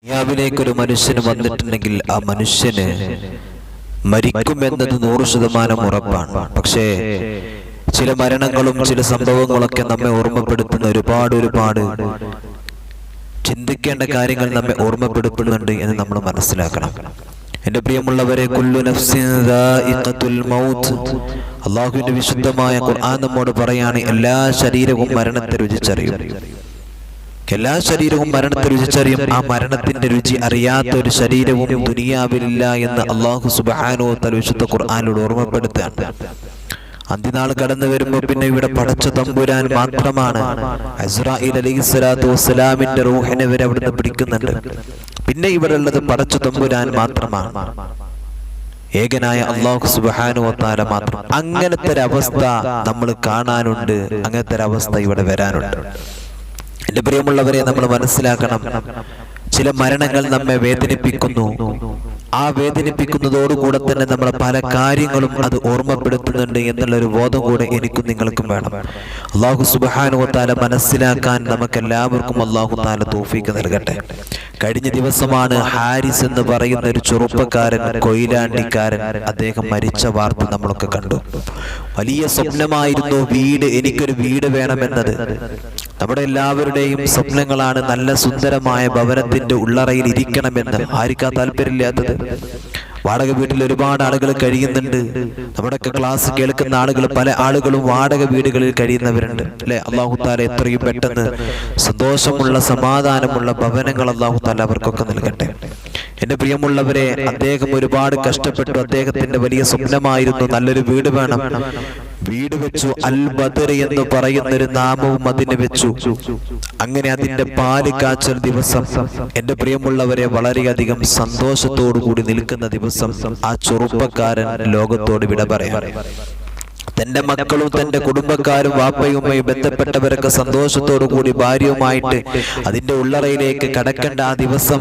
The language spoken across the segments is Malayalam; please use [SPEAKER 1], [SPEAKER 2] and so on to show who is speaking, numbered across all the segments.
[SPEAKER 1] ദുനിയാവിലേക്കൊരു മനുഷ്യന് വന്നിട്ടുണ്ടെങ്കിൽ ആ മനുഷ്യന് മരിക്കുമെന്നത് 100% ഉറപ്പാണ്. പക്ഷേ ചില മരണങ്ങളും ചില സംഭവങ്ങളൊക്കെ നമ്മെ ഓർമ്മപ്പെടുത്തുന്ന ഒരുപാട് ചിന്തിക്കേണ്ട കാര്യങ്ങൾ നമ്മെ ഓർമ്മപ്പെടുത്തുന്നുണ്ട് എന്ന് നമ്മൾ മനസ്സിലാക്കണം. എന്റെ പ്രിയമുള്ളവരെ, കുല്ലു നഫ്സിൻ ദാഇഖത്തുൽ മൗത്ത്, അല്ലാഹുവിന്റെ വിശുദ്ധമായ ഖുർആൻ നമ്മോട് പറയാണ്, എല്ലാ ശരീരവും മരണത്തെ രുചിച്ചറിയും. എല്ലാ ശരീരവും മരണത്തെ രുചിച്ചറിയും. ആ മരണത്തിന്റെ രുചി അറിയാത്ത ഒരു ശരീരവും ദുനിയാവിലില്ല എന്ന് അല്ലാഹു സുബ്ഹാനഹു വ തആല വിശുദ്ധ ഖുർആനിലൂടെ ഓർമ്മപ്പെടുത്തുകയാണ്. അന്ത്യനാൾ കടന്നു വരുമ്പോൾ പിന്നെ ഇവിടെ പടച്ച തമ്പുരാൻ മാത്രമാണ് അസ്രാഈൽ അലൈഹിസ്സലാത്തു വസ്സലാമിന്റെ റൂഹിനെ വരെ അവിടുന്ന് പിടിക്കുന്നുണ്ട്. പിന്നെ ഇവിടെ ഉള്ളത് പടച്ച തമ്പുരാൻ മാത്രമാണ്, ഏകനായ അല്ലാഹു സുബ്ഹാനഹു വ തആല മാത്രം. അങ്ങനത്തെ ഒരു അവസ്ഥ നമ്മൾ കാണാനുണ്ട്, അങ്ങനത്തെ ഒരു അവസ്ഥ ഇവിടെ വരാനുണ്ട്. എന്റെ പ്രിയമുള്ളവരെ, നമ്മൾ മനസ്സിലാക്കണം, ചില മരണങ്ങൾ നമ്മെ വേദനിപ്പിക്കുന്നു. ആ വേദനിപ്പിക്കുന്നതോടുകൂടെ തന്നെ നമ്മൾ പല കാര്യങ്ങളും അത് ഓർമ്മപ്പെടുത്തുന്നുണ്ട് എന്നുള്ളൊരു ബോധം കൂടെ എനിക്കും നിങ്ങൾക്കും വേണം. അല്ലാഹു സുബ്ഹാനഹു വ തആല മനസ്സിലാക്കാൻ നമുക്കെല്ലാവർക്കും അല്ലാഹു തആല തൗഫീഖ് നൽകട്ടെ. കഴിഞ്ഞ ദിവസമാണ് ഹാരിസ് എന്ന് പറയുന്ന ഒരു ചെറുപ്പക്കാരൻ, കൊയിലാണ്ടിക്കാരൻ, അദ്ദേഹം മരിച്ച വാർത്ത നമ്മളൊക്കെ കണ്ടു. വലിയ സ്വപ്നമായിരുന്നു എനിക്കൊരു വീട് വേണമെന്നത്. നമ്മുടെ എല്ലാവരുടെയും സ്വപ്നങ്ങളാണ് നല്ല സുന്ദരമായ ഭവനത്തിന്റെ ഉള്ളറയിൽ ഇരിക്കണമെന്ന്. ആർക്കാ താല്പര്യമില്ലാത്തത്? വാടക വീട്ടിൽ ഒരുപാട് ആളുകൾ കഴിയുന്നുണ്ട്. നമ്മുടെയൊക്കെ ക്ലാസ് കേൾക്കുന്ന ആളുകൾ, പല ആളുകളും വാടക വീടുകളിൽ കഴിയുന്നവരുണ്ട്, അല്ലെ? അല്ലാഹു തആല എത്രയും പെട്ടെന്ന് സന്തോഷമുള്ള സമാധാനമുള്ള ഭവനങ്ങൾ അല്ലാഹു തആല അവർക്കൊക്കെ നൽകട്ടെ. എന്റെ പ്രിയമുള്ളവരെ, അദ്ദേഹം ഒരുപാട് കഷ്ടപ്പെട്ടു. അദ്ദേഹത്തിന്റെ വലിയ സ്വപ്നമായിരുന്നു നല്ലൊരു വീട് വേണം. വീട് വെച്ചു. അൽ ബദർ എന്ന് പറയുന്നൊരു നാമവും അതിന് വെച്ചു. അങ്ങനെ അതിന്റെ പാല് കാച്ചൽ ദിവസം, എന്റെ പ്രിയമുള്ളവരെ, വളരെയധികം സന്തോഷത്തോടു കൂടി നിൽക്കുന്ന ദിവസം ആ ചെറുപ്പക്കാരൻ ലോകത്തോട് വിട പറയാം. തന്റെ മക്കളും തന്റെ കുടുംബക്കാരും വാപ്പയുമായി ബന്ധപ്പെട്ടവരൊക്കെ സന്തോഷത്തോടു കൂടി ഭാര്യയുമായിട്ട് അതിന്റെ ഉള്ളറയിലേക്ക് കടക്കേണ്ട ആ ദിവസം,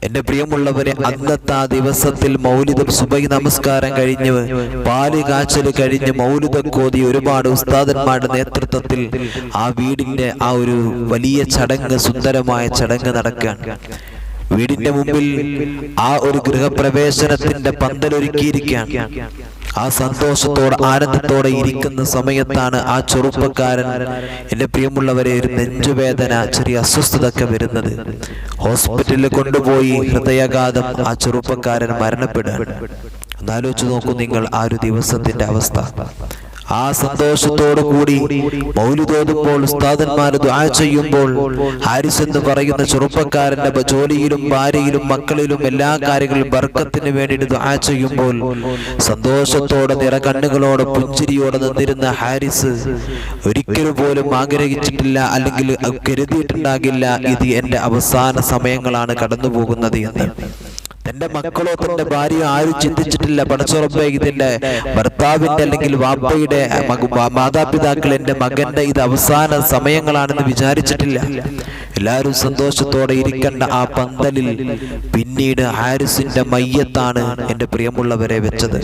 [SPEAKER 1] എന്റെ പ്രിയമുള്ളവരെ, അന്നത്തെ ആ ദിവസത്തിൽ മൗലിദും സുബഹി നമസ്കാരം കഴിഞ്ഞ് പാല് കാച്ചൽ കഴിഞ്ഞ് മൗലിദോതി ഒരുപാട് ഉസ്താദന്മാരുടെ നേതൃത്വത്തിൽ ആ വീടിന്റെ ആ ഒരു വലിയ ചടങ്ങ്, സുന്ദരമായ ചടങ്ങ് നടക്കുകയാണ്. വീടിന്റെ മുമ്പിൽ ആ ഒരു ഗൃഹപ്രവേശനത്തിന്റെ പന്തലൊരുക്കിയിരിക്കുകയാണ്. ആ സന്തോഷത്തോടെ ആനന്ദത്തോടെ ഇരിക്കുന്ന സമയത്താണ് ആ ചെറുപ്പക്കാരൻ, എന്റെ പ്രിയമുള്ളവരെ, ഒരു നെഞ്ചുവേദന, ചെറിയ അസ്വസ്ഥതൊക്കെ വരുന്നത്. ഹോസ്പിറ്റലിൽ കൊണ്ടുപോയി ഹൃദയാഘാതം, ആ ചെറുപ്പക്കാരൻ മരണപ്പെടുകയാണ്. ഒന്നാലോചിച്ച് നോക്കൂ നിങ്ങൾ ആ ഒരു ദിവസത്തിന്റെ അവസ്ഥ. ആ സന്തോഷത്തോടു കൂടി മൗലിദോതുമ്പോൾ, ഉസ്താദന്മാർ ദുആ ചെയ്യുമ്പോൾ, ഹാരിസ് എന്ന് പറയുന്ന ചെറുപ്പക്കാരന്റെ ജോലിയിലും ഭാര്യയിലും മക്കളിലും എല്ലാ കാര്യങ്ങളിലും ബർക്കത്തിന് വേണ്ടിയിട്ട് ദുആ ചെയ്യുമ്പോൾ സന്തോഷത്തോടെ നിറകണ്ണുകളോടെ പുഞ്ചിരിയോടെ നിന്നിരുന്ന ഹാരിസ് ഒരിക്കലും പോലും ആഗ്രഹിച്ചിട്ടില്ല, അല്ലെങ്കിൽ കരുതിയിട്ടുണ്ടാകില്ല ഇത് എന്റെ അവസാന സമയങ്ങളാണ് കടന്നു പോകുന്നത് എന്ന്. തന്റെ മക്കളോ തന്റെ ഭാര്യയോ ആരും ചിന്തിച്ചിട്ടില്ല, പടച്ചറബ്ബേ, ഇതിന്റെ ഭർത്താവിന്റെ അല്ലെങ്കിൽ വാപ്പയുടെ മാതാപിതാക്കൾ എന്റെ മകന്റെ ഇത് അവസാന സമയങ്ങളാണെന്ന് വിചാരിച്ചിട്ടില്ല. എല്ലാവരും സന്തോഷത്തോടെ ഇരിക്കേണ്ട ആ പന്തലിൽ പിന്നീട് ഹാരിസിന്റെ മയ്യത്താണ് എന്റെ പ്രിയമുള്ളവരെ വെച്ചത്.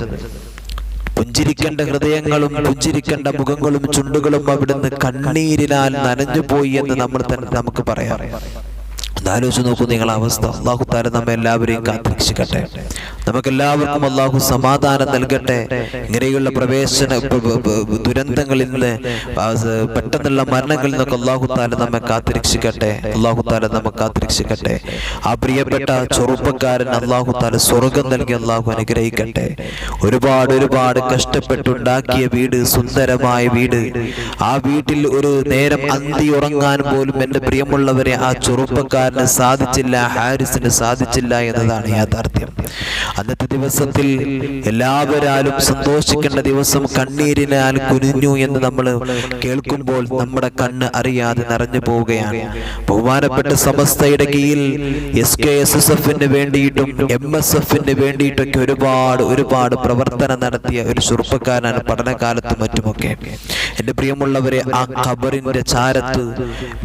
[SPEAKER 1] പുഞ്ചിരിക്കേണ്ട ഹൃദയങ്ങളും പുഞ്ചിരിക്കേണ്ട മുഖങ്ങളും ചുണ്ടുകളും അവിടുന്ന് കണ്ണീരിനാൽ നനഞ്ഞുപോയി എന്ന് നമുക്ക് പറയാം. ആലോചിച്ച് നോക്കൂ നിങ്ങൾ അവസ്ഥ. അല്ലാഹു തആല നമ്മെ എല്ലാവരെയും കാത്തിരക്ഷിക്കട്ടെ. നമുക്കെല്ലാവർക്കും അല്ലാഹു സമാധാനം നൽകട്ടെ. ഇങ്ങനെയുള്ള പ്രവേശന ദുരന്തങ്ങളിൽ നിന്ന്, പെട്ടെന്നുള്ള മരണങ്ങളിൽ നിന്നൊക്കെ അല്ലാഹു തആല നമ്മെ കാത്തിരക്ഷിക്കട്ടെ. അല്ലാഹു തആല നമ്മെ കാത്തിരക്ഷിക്കട്ടെ. ആ പ്രിയപ്പെട്ട ചെറുപ്പക്കാരൻ അല്ലാഹു തആല സ്വർഗം നൽകി അല്ലാഹു അനുഗ്രഹിക്കട്ടെ. ഒരുപാട് കഷ്ടപ്പെട്ടുണ്ടാക്കിയ വീട്, സുന്ദരമായ വീട്, ആ വീട്ടിൽ ഒരു നേരം അന്തി ഉറങ്ങാൻ പോലും എന്റെ പ്രിയമുള്ളവരെ ആ ചെറുപ്പക്കാരൻ സാധിച്ചില്ല, ഹാരിസിന് സാധിച്ചില്ല എന്നതാണ് യാഥാർത്ഥ്യം. അന്നത്തെ ദിവസത്തിൽ എല്ലാവരാലും സന്തോഷിക്കേണ്ട ദിവസം കണ്ണീരിനാൽ കുനിഞ്ഞു എന്ന് നമ്മൾ കേൾക്കുമ്പോൾ നമ്മുടെ കണ്ണ് അറിയാതെ നിറഞ്ഞു പോവുകയാണ്. ബഹുമാനപ്പെട്ട സമസ്തയുടെ കീഴിൽ SKSSF വേണ്ടിയിട്ടും MSF വേണ്ടിയിട്ടൊക്കെ ഒരുപാട് പ്രവർത്തനം നടത്തിയ ഒരു ചെറുപ്പക്കാരനാണ് പഠനകാലത്തും മറ്റുമൊക്കെ. എന്റെ പ്രിയമുള്ളവരെ, ആ ഖബറിന്റെ ചാരത്ത്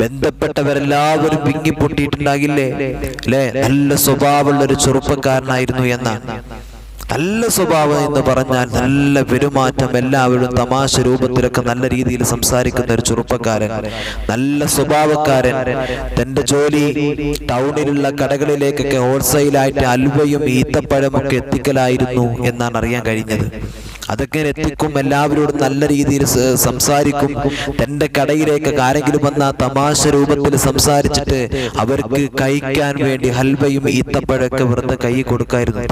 [SPEAKER 1] ബന്ധപ്പെട്ടവരെല്ലാവരും വിങ്ങിപ്പൊട്ടിയിട്ടുണ്ടാകില്ലേ, അല്ലെ? നല്ല സ്വഭാവമുള്ള ഒരു ചെറുപ്പക്കാരനായിരുന്നു എന്നാണ്. നല്ല സ്വഭാവം എന്ന് പറഞ്ഞാൽ നല്ല പെരുമാറ്റം, എല്ലാവരും തമാശ രൂപത്തിലൊക്കെ നല്ല രീതിയിൽ സംസാരിക്കുന്ന ഒരു ചെറുപ്പക്കാരൻ, നല്ല സ്വഭാവക്കാരൻ. തന്റെ ജോലി ടൗണിലുള്ള കടകളിലേക്കൊക്കെ ഹോൾസെയിലായിട്ട് അൽവയും ഈത്തപ്പഴമൊക്കെ എത്തിക്കലായിരുന്നു എന്നാണ് അറിയാൻ കഴിഞ്ഞത്. അതൊക്കെ എത്തിക്കും, എല്ലാവരോടും നല്ല രീതിയിൽ സംസാരിക്കും. തന്റെ കടയിലേക്ക് ആരെങ്കിലും വന്ന തമാശ രൂപത്തിൽ സംസാരിച്ചിട്ട് അവർക്ക് കഴിക്കാൻ വേണ്ടി ഹൽവയും ഈത്തപ്പഴമൊക്കെ വെറുതെ കൈ കൊടുക്കായിരുന്നു.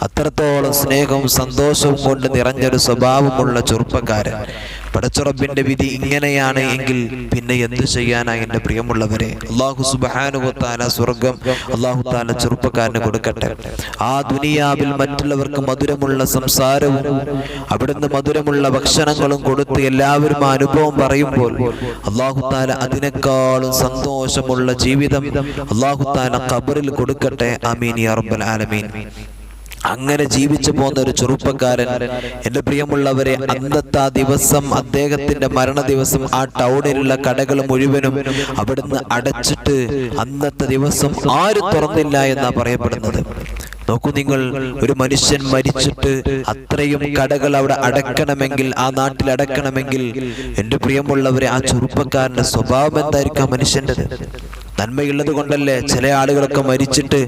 [SPEAKER 1] അത്രത്തോളം സ്നേഹവും സന്തോഷവും കൊണ്ട് നിറഞ്ഞൊരു സ്വഭാവമുള്ള ചെറുപ്പക്കാരൻ. പടച്ചുറപ്പിന്റെ വിധി ഇങ്ങനെയാണ് എങ്കിൽ പിന്നെ എന്തു ചെയ്യാനാ എൻ്റെ പ്രിയമുള്ളവരെ? അല്ലാഹു സുബ്ഹാനഹു വ തആല സ്വർഗം അല്ലാഹു തആല ചെറുപ്പക്കാരന് കൊടുക്കട്ടെ. ആ ദുനിയാവിൽ മറ്റുള്ളവർക്ക് മധുരമുള്ള സംസാരവും അവിടുന്ന് മധുരമുള്ള ഭക്ഷണങ്ങളും കൊടുത്ത് എല്ലാവരും ആ അനുഭവം പറയുമ്പോൾ അല്ലാഹു തആല അതിനേക്കാളും സന്തോഷമുള്ള ജീവിതം അല്ലാഹു തആല ഖബറിൽ കൊടുക്കട്ടെ. ആമീൻ യാ റബ്ബൽ ആലമീൻ. അങ്ങനെ ജീവിച്ചു പോകുന്ന ഒരു ചെറുപ്പക്കാരൻ, എൻ്റെ പ്രിയമുള്ളവരെ, അന്നത്തെ ദിവസം, അദ്ദേഹത്തിന്റെ മരണ ദിവസം, ആ ടൗണിലുള്ള കടകൾ മുഴുവനും അവിടുന്ന് അടച്ചിട്ട് അന്നത്തെ ദിവസം ആരും തുറന്നില്ല എന്നാ പറയപ്പെടുന്നത്. നോക്കൂ നിങ്ങൾ, ഒരു മനുഷ്യൻ മരിച്ചിട്ട് അത്രയും കടകൾ അവിടെ അടക്കണമെങ്കിൽ, ആ നാട്ടിൽ അടക്കണമെങ്കിൽ, എൻ്റെ പ്രിയമുള്ളവരെ, ആ ചെറുപ്പക്കാരന്റെ സ്വഭാവം എന്തായിരിക്കും മനുഷ്യൻ്റെത്? നന്മയുള്ളത് കൊണ്ടല്ലേ ചില ആളുകളൊക്കെ മരിച്ചിട്ട്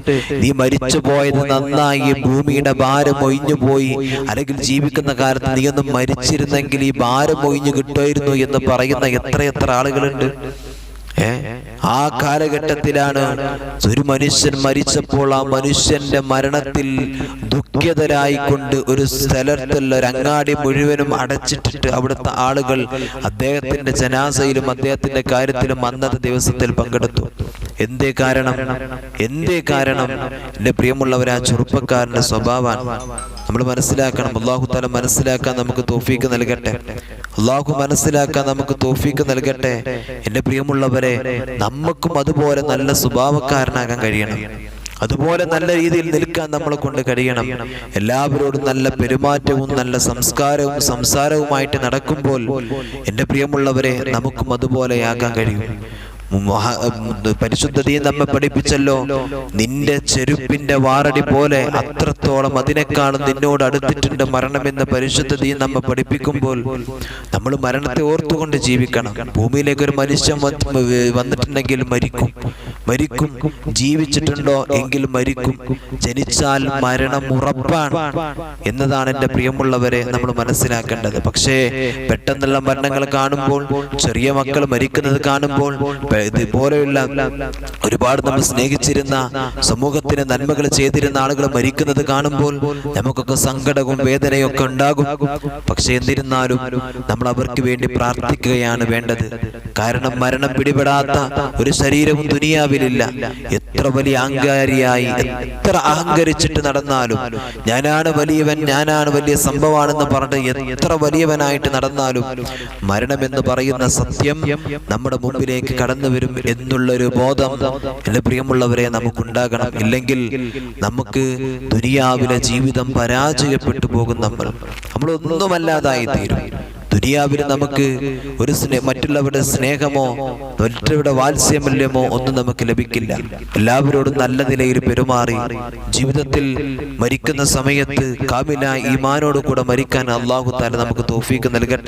[SPEAKER 1] നീ മരിച്ചു പോയത് നന്നായി, ഭൂമിയുടെ ഭാരം ഒഴിഞ്ഞു പോയി, അല്ലെങ്കിൽ ജീവിക്കുന്ന കാലത്ത് നീ ഒന്നും മരിച്ചിരുന്നെങ്കിൽ ഈ ഭാരം ഒഴിഞ്ഞു കിട്ടുമായിരുന്നു എന്ന് പറയുന്ന എത്ര ആളുകളുണ്ട്. ആ കാലഘട്ടത്തിലാണ് ഒരു മനുഷ്യൻ മരിച്ചപ്പോൾ ആ മനുഷ്യന്റെ മരണത്തിൽ ദുഃഖിതരായിക്കൊണ്ട് ഒരു സ്ഥലത്തുള്ള ഒരു അങ്ങാടി മുഴുവനും അടച്ചിട്ടിട്ട് അവിടുത്തെ ആളുകൾ അദ്ദേഹത്തിന്റെ ജനാസയിലും അദ്ദേഹത്തിന്റെ കാര്യത്തിലും അന്നത്തെ ദിവസത്തിൽ പങ്കെടുത്തു. എന്തേ കാരണം? എൻ്റെ പ്രിയമുള്ളവരെ, ആ ചെറുപ്പക്കാരന്റെ സ്വഭാവമാണ് നമ്മൾ മനസ്സിലാക്കണം. അല്ലാഹു തആല മനസ്സിലാക്കാൻ നമുക്ക് തൗഫീക്ക് നൽകട്ടെ. അല്ലാഹു മനസ്സിലാക്കാൻ നമുക്ക് തൗഫീക്ക് നൽകട്ടെ. എൻ്റെ പ്രിയമുള്ളവരെ, നമുക്കും അതുപോലെ നല്ല സ്വഭാവക്കാരനാകാൻ കഴിയണം. അതുപോലെ നല്ല രീതിയിൽ നിൽക്കാൻ നമ്മളെ കൊണ്ട് കഴിയണം. എല്ലാവരോടും നല്ല പെരുമാറ്റവും നല്ല സംസ്കാരവും സംസാരവുമായിട്ട് നടക്കുമ്പോൾ എൻ്റെ പ്രിയമുള്ളവരെ, നമുക്കും അതുപോലെയാകാൻ കഴിയും. പരിശുദ്ധ ദീൻ നമ്മെ പഠിപ്പിച്ചല്ലോ, നിന്റെ ചെരുപ്പിന്റെ വാറടി പോലെ അത്രത്തോളം അതിനേക്കാളും നിന്നോട് അടുത്തിട്ടുണ്ട് മരണമെന്ന് പരിശുദ്ധ ദീൻ നമ്മെ പഠിപ്പിക്കുമ്പോൾ നമ്മൾ മരണത്തെ ഓർത്തുകൊണ്ട് ജീവിക്കണം. ഭൂമിയിലേക്ക് ഒരു മനുഷ്യൻ വന്നിട്ടുണ്ടെങ്കിൽ മരിക്കും, ജീവിച്ചിട്ടുണ്ടോ എങ്കിൽ മരിക്കും. ജനിച്ചാൽ മരണം ഉറപ്പാണ് എന്നതാണ് എൻ്റെ പ്രിയമുള്ളവരെ നമ്മൾ മനസ്സിലാക്കേണ്ടത്. പക്ഷേ പെട്ടെന്നുള്ള മരണങ്ങൾ കാണുമ്പോൾ, ചെറിയ മക്കൾ മരിക്കുന്നത് കാണുമ്പോൾ, ഇതുപോലെയുള്ള ഒരുപാട് നമ്മൾ സ്നേഹിച്ചിരുന്ന, സമൂഹത്തിന് നന്മകൾ ചെയ്തിരുന്ന ആളുകൾ മരിക്കുന്നത് കാണുമ്പോൾ നമുക്കൊക്കെ സങ്കടവും വേദനയും ഒക്കെ ഉണ്ടാകും. പക്ഷെ എന്നിരുന്നാലും നമ്മൾ അവർക്ക് വേണ്ടി പ്രാർത്ഥിക്കുകയാണ് വേണ്ടത്. കാരണം മരണം പിടിപെടാത്ത ഒരു ശരീരവും ദുനിയാവിലില്ല. എത്ര വലിയ അഹങ്കാരിയായി, എത്ര അഹങ്കരിച്ചിട്ട് നടന്നാലും, ഞാനാണ് വലിയവൻ, ഞാനാണ് വലിയ സംഭവമാണെന്ന് പറഞ്ഞ് എത്ര വലിയവനായിട്ട് നടന്നാലും മരണമെന്ന് പറയുന്ന സത്യം നമ്മുടെ മുമ്പിലേക്ക് കടന്നു വരും എന്നുള്ളൊരു ബോധം എൻ്റെ പ്രിയമുള്ളവരെ നമുക്കുണ്ടാകണം. ഇല്ലെങ്കിൽ നമുക്ക് ദുനിയാവിലെ ജീവിതം പരാജയപ്പെട്ടു പോകും. നമ്മളൊന്നുമല്ലാതായി തീരും. ദുനിയാവിൽ നമുക്ക് ഒരു മറ്റുള്ളവരുടെ സ്നേഹമോ മറ്റുള്ളവരുടെ വാത്സല്യമോ ഒന്നും നമുക്ക് ലഭിക്കില്ല. എല്ലാവരോടും നല്ല നിലയിൽ പെരുമാറി ജീവിതത്തിൽ മരിക്കുന്ന സമയത്ത് കാമില ഈമാനോട് കൂടെ മരിക്കാൻ അല്ലാഹു തആല നമുക്ക് തൗഫീക്ക് നൽകട്ടെ.